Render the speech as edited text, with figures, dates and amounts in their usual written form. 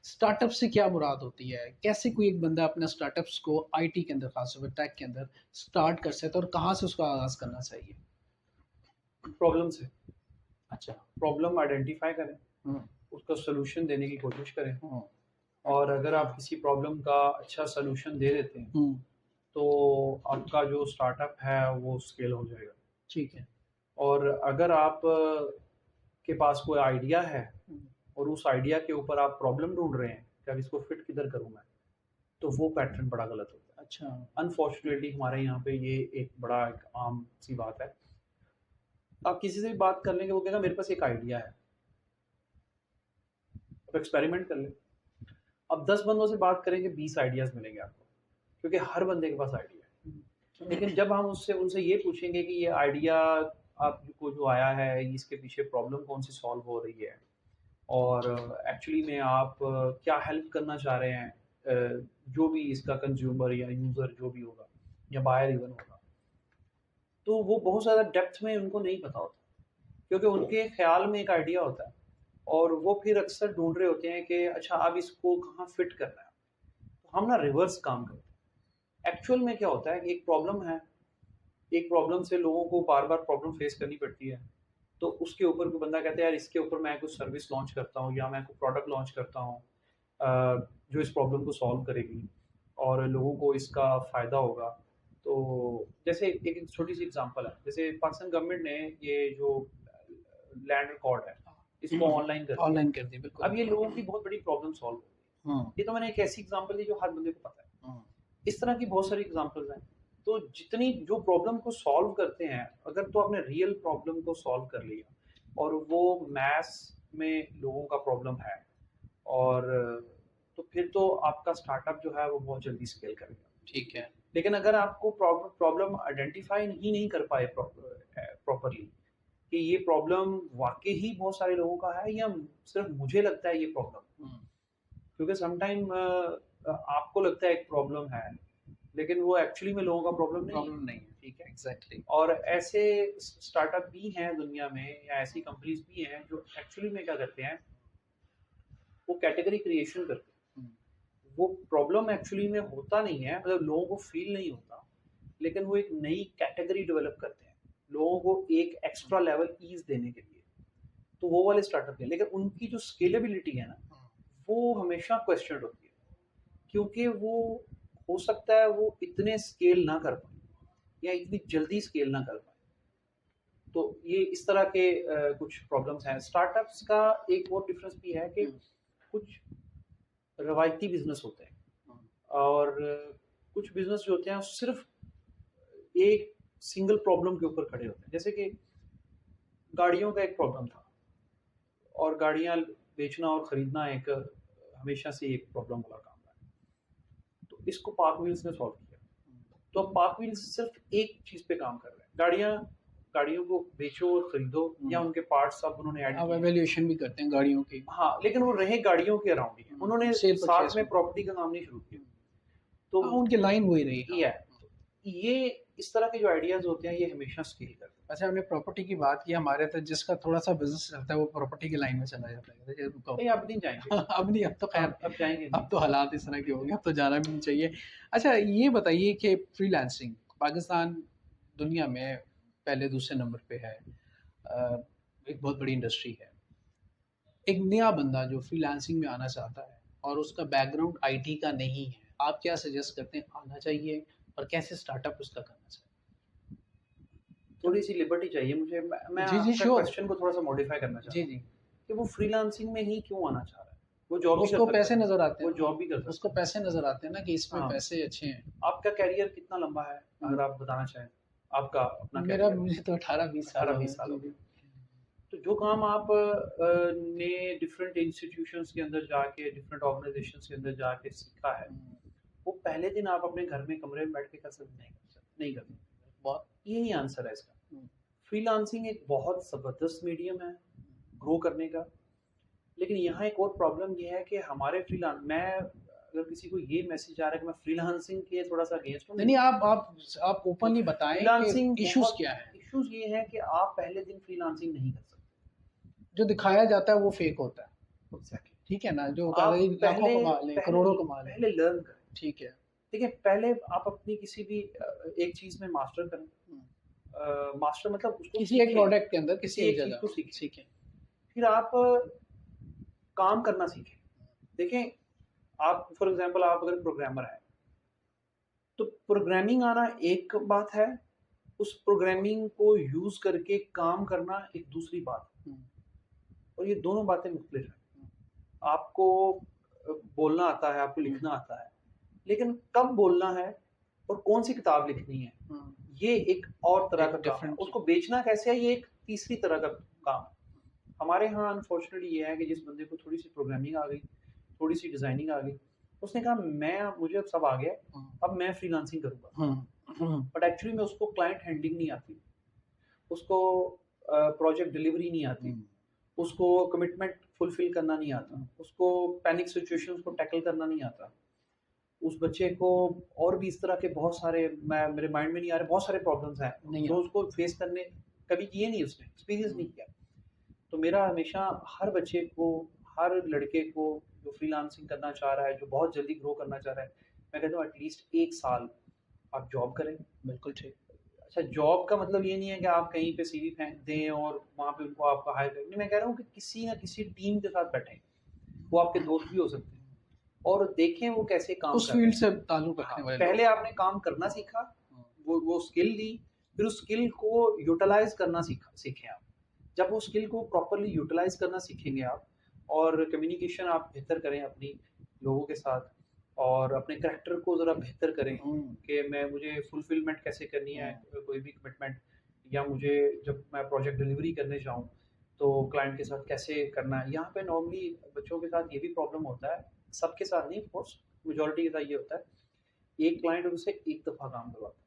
Startup से क्या मुराद होती है? कैसे कोई एक बंदा अपना स्टार्टअप्स को आईटी के अंदर, खासतौर पर टेक के अंदर स्टार्ट कर सकता है और कहाँ से उसका आगाज़ करना चाहिए? प्रॉब्लम से। अच्छा। प्रॉब्लम आइडेंटिफाई करें, हुँ, उसका सॉल्यूशन देने की कोशिश करें, हुँ, और अगर आप किसी प्रॉब्लम का अच्छा सॉल्यूशन दे देते हैं, हुँ, तो आपका जो स्टार्टअप है वो स्केल हो जाएगा। ठीक है। और अगर आप के पास कोई आइडिया है हुँ, और उस आइडिया के ऊपर आप प्रॉब्लम ढूँढ रहे हैं कि अब इसको फिट किधर करूँ मैं, तो वो पैटर्न बड़ा गलत होता है। अच्छा। अनफॉर्चुनेटली हमारे यहाँ पे ये एक बड़ा एक आम सी बात है। आप किसी से भी बात कर लेंगे, वो कहेगा मेरे पास एक आइडिया है, आप एक्सपेरिमेंट कर लें। अब 10 बंदों से बात करेंगे, 20 आइडियाज़ मिलेंगे आपको, क्योंकि हर बंदे के पास आइडिया है। हुँ, लेकिन जब हम उससे उनसे ये पूछेंगे कि ये आइडिया आपको जो आया है, इसके पीछे प्रॉब्लम कौन सी सॉल्व हो रही है, और एक्चुअली में आप क्या हेल्प करना चाह रहे हैं, जो भी इसका कंज्यूमर या यूज़र जो भी होगा या बायर इवन होगा, तो वो बहुत ज़्यादा डेप्थ में उनको नहीं पता होता, क्योंकि उनके ख्याल में एक आइडिया होता है और वो फिर अक्सर ढूंढ रहे होते हैं कि अच्छा अब इसको कहाँ फिट करना है। तो हम ना रिवर्स काम करते हैं। एक्चुअल में क्या होता है कि एक प्रॉब्लम है, एक प्रॉब्लम से लोगों को बार बार प्रॉब्लम फेस करनी पड़ती है, तो उसके ऊपर कोई बंदा कहता है यार इसके ऊपर मैं कुछ सर्विस लॉन्च करता हूँ या मैं कोई प्रोडक्ट लॉन्च करता हूँ, जो इस प्रॉब्लम को सॉल्व करेगी और लोगों को इसका फ़ायदा होगा। तो जैसे एक छोटी सी एग्जांपल है, जैसे पाकिस्तान गवर्नमेंट ने ये जो लैंड रिकॉर्ड है, इसको ऑनलाइन कर दिया। ऑनलाइन कर दी, बिल्कुल। अब ये लोगों की बहुत बड़ी प्रॉब्लम सॉल्व हो गई। हुँ, ये तो मैंने एक ऐसी एग्जांपल दी जो हर बंदे को पता है। हुँ, इस तरह की बहुत सारी एग्जांपल्स हैं। तो जितनी जो प्रॉब्लम को सॉल्व करते हैं, अगर तो आपने रियल प्रॉब्लम को सॉल्व कर लिया और वो मैथ्स में लोगों का प्रॉब्लम है, और तो फिर तो आपका स्टार्टअप जो है वो बहुत जल्दी स्केल करेगा। ठीक है। लेकिन अगर आपको प्रॉब्लम आइडेंटिफाई ही नहीं कर पाए प्रॉपरली कि ये प्रॉब्लम वाकई ही बहुत सारे लोगों का है या सिर्फ मुझे लगता है ये प्रॉब्लम, हुँ, क्योंकि समटाइम आपको लगता है एक प्रॉब्लम है, लेकिन वो एक्चुअली में लोगों का प्रॉब्लम नहीं है। प्रॉब्लम नहीं है। ठीक है। एग्ज़ैक्टली। और ऐसे स्टार्टअप भी हैं दुनिया में, या ऐसी कंपनीज भी हैं जो एक्चुअली में क्या करते हैं, वो कैटेगरी क्रिएशन करते हैं। हुँ, वो प्रॉब्लम एक्चुअली में होता नहीं है, मतलब लोगों को फील नहीं होता, लेकिन वो एक नई कैटेगरी डेवलप करते हैं लोगों को एक हुँ, एक्स्ट्रा लेवल ईज देने के लिए। तो वो वाले स्टार्टअप है, लेकिन उनकी जो स्केलेबिलिटी है ना, हुँ, वो हमेशा क्वेश्चन होती है, क्योंकि वो हो सकता है वो इतने स्केल ना कर पाए या इतनी जल्दी स्केल ना कर पाए। तो ये इस तरह के कुछ प्रॉब्लम्स हैं। स्टार्टअप्स का एक और डिफरेंस भी है कि हुँ, कुछ रवायती बिजनेस होते हैं, हुँ, और कुछ बिजनेस जो होते हैं सिर्फ एक सिंगल प्रॉब्लम के ऊपर खड़े होते हैं। जैसे कि गाड़ियों का एक प्रॉब्लम था, और गाड़ियां बेचना और खरीदना एक हमेशा से एक प्रॉब्लम वाला काम है। तो इसको पार्क व्हील्स ने सॉल्व किया। हुँ। तो अब पार्क व्हील्स सिर्फ एक चीज पे काम कर रहे हैं, गाड़ियों को बेचो और खरीदो, या हुँ, उनके पार्ट्स अब उन्होंने ऐड अब किए हैं। एवैल्यूएशन भी करते हैं गाड़ियों की। हाँ, लेकिन वो रहे गाड़ियों के अराउंड ही है, उन्होंने सेल साथ परचेज़ में में। प्रॉपर्टी का काम नहीं शुरू किया। हुँ, तो हाँ, उनकी लाइन वही रही, ये हाँ। है, तो ये इस तरह के जो आइडियाज होते हैं ये हमेशा स्केल करते हैं। अच्छा, हमने प्रॉपर्टी की बात की, हमारे तो जिसका थोड़ा-सा बिज़नेस रहता है वो प्रॉपर्टी की लाइन में चला जाता है। देखिए रुको। भाई आप नहीं जाएंगे, अब नहीं, अब तो ख़ैर, अब जाएंगे नहीं। अब तो हालात इस तरह के हो गए, अब तो जाना भी नहीं चाहिए। अच्छा, ये बताइए कि फ्रीलांसिंग पाकिस्तान दुनिया में पहले दूसरे नंबर पे है। एक बहुत बड़ी इंडस्ट्री है। एक नया बंदा जो फ्रीलांसिंग में आना चाहता है और उसका बैकग्राउंड आईटी का नहीं है, आप क्या सजेस्ट करते हैं, आना चाहिए और कैसे स्टार्टअप उसका करना चाहिए? थोड़ी सी लिबर्टी चाहिए मुझे। मैं जी, जी, आपका श्योर। क्वेश्चन को थोड़ा सा मॉडिफाई करना जी, चाहता हूँ जी। कि वो फ्रीलांसिंग में ही क्यों आना चाह रहा है। वो जॉब भी कर उसको सकता पैसे है, नज़र आते हैं वो ना, जॉब भी कर उसको सकता है। पैसे नज़र आते हैं ना कि इसमें हाँ, पैसे अच्छे हैं। आपका कैरियर कितना लंबा है, हुँ, अगर आप बताना चाहें, आपका अपना मेरा कैरियर? मुझे तो 18-20 साल हो 18-20 गए। साल जी, हो जी। गए। तो जो काम आप ने डिफरेंट इंस्टीट्यूशंस के अंदर जाके, डिफरेंट ऑर्गेनाइजेशंस के अंदर जाके सीखा है, हुँ, वो पहले दिन आप अपने घर में कमरे में बैठ के कर सकते नहीं, कर सकते नहीं कर सकते। बहुत। यही आंसर है इसका। हुँ, फ्रीलांसिंग एक बहुत ज़बरदस्त मीडियम है ग्रो करने का, लेकिन यहाँ एक और प्रॉब्लम ये है कि हमारे फ्रीलांस मैं अगर किसी को ये मैसेज आ रहा है कि मैं फ्रीलांसिंग के थोड़ा-सा अगेंस्ट हूँ, नहीं, नहीं। नहीं, आप तो ओपनली बताएँ कि फ्रीलांसिंग इश्यूज़ बहुत क्या हैं? इश्यूज़ ये हैं कि आप पहले दिन फ्रीलांसिंग नहीं कर सकते। जो दिखाया जाता है वो फेक होता है। एग्ज़ैक्टली। ठीक है ना, जो होता आप है लाखों पहले कमा लें, पहले करोड़ों कमा लें। पहले लर्न करें। ठीक है। देखिए, पहले आप अपनी किसी भी एक चीज़ में मास्टर करें। हुँ। मास्टर मतलब उसको किसी एक सीखें, प्रोडक्ट के अंदर, किसी किसी एक एक चीज़ जगह। को सीखें। ठीक है। फिर आप काम करना सीखें। देखें, आप फॉर एग्ज़ाम्पल आप अगर प्रोग्रामर हैं, तो प्रोग्रामिंग आना एक बात है, उस प्रोग्रामिंग को यूज़ करके काम करना एक दूसरी बात है, हुँ, और ये दोनों बातें मुख्तलिफ हैं। हुँ, आपको बोलना आता है, आपको हुँ, लिखना आता है, लेकिन कब बोलना है और कौन-सी किताब लिखनी है, हुँ। ये एक और तरह का एक काम है। डिफरेंट उसको बेचना कैसे है, ये एक तीसरी तरह का काम है। हमारे यहाँ अनफॉर्चुनेटली ये है कि जिस बंदे को थोड़ी-सी प्रोग्रामिंग आ गई, थोड़ी-सी डिज़ाइनिंग आ गई, उसने कहा मुझे अब सब आ गया है, हुँ, अब मैं फ्रीलांसिंग करूँगा। हुँ, हुँ, बट एक्चुअली में उसको क्लाइंट हैंडलिंग नहीं आती, उसको प्रोजेक्ट डिलीवरी नहीं आती, हुँ, उसको कमिटमेंट फुलफ़िल करना नहीं आता, हुँ। उसको पैनिक सिचुएशंस को टैकल करना नहीं आता। उस बच्चे को और भी इस तरह के बहुत सारे मैं मेरे माइंड में नहीं आ रहे, बहुत सारे प्रॉब्लम्स हैं, नहीं जो आता। उसको फेस करने कभी किए नहीं उसने, एक्सपीरियंस नहीं हुँ, किया। तो मेरा हमेशा हर बच्चे को, हर लड़के को जो फ्रीलांसिंग करना चाह रहा है, जो बहुत जल्दी ग्रो करना चाह रहा है, मैं कहता हूँ एटलीस्ट 1 साल आप जॉब करें। बिल्कुल ठीक। अच्छा, जॉब का मतलब ये नहीं है कि आप कहीं पे सीवी फेंक दें और वहाँ पे उनको आपका हायर करें। नहीं, मैं कह रहा हूँ कि किसी न किसी टीम के साथ बैठें। वो आपके दोस्त भी हो सकते हैं और देखें वो कैसे काम उस कर रहे फ़ील्ड हैं। से ताल्लुक़ हाँ, रखने वाले लोग। पहले आपने काम करना सीखा, हुँ, वो स्किल ली, फिर उस स्किल को यूटिलाइज़ करना सीखें आप। जब वो स्किल को प्रॉपर्ली यूटिलाइज़ करना सीखेंगे आप और कम्युनिकेशन आप बेहतर करें अपनी लोगों के साथ और अपने करैक्टर को ज़रा बेहतर करें हुँ, कि मुझे फुलफ़िलमेंट कैसे करनी है, हुँ, कोई भी कमिटमेंट, या मुझे जब मैं प्रोजेक्ट डिलीवरी करने जाऊँ, तो क्लाइंट के साथ कैसे करना है। यहाँ पे नॉर्मली बच्चों के साथ ये भी प्रॉब्लम होता है, सबके साथ नहीं ऑफ कोर्स, मेजॉरिटी के साथ ये होता है, एक क्लाइंट उनसे एक दफ़ा काम करवाता है।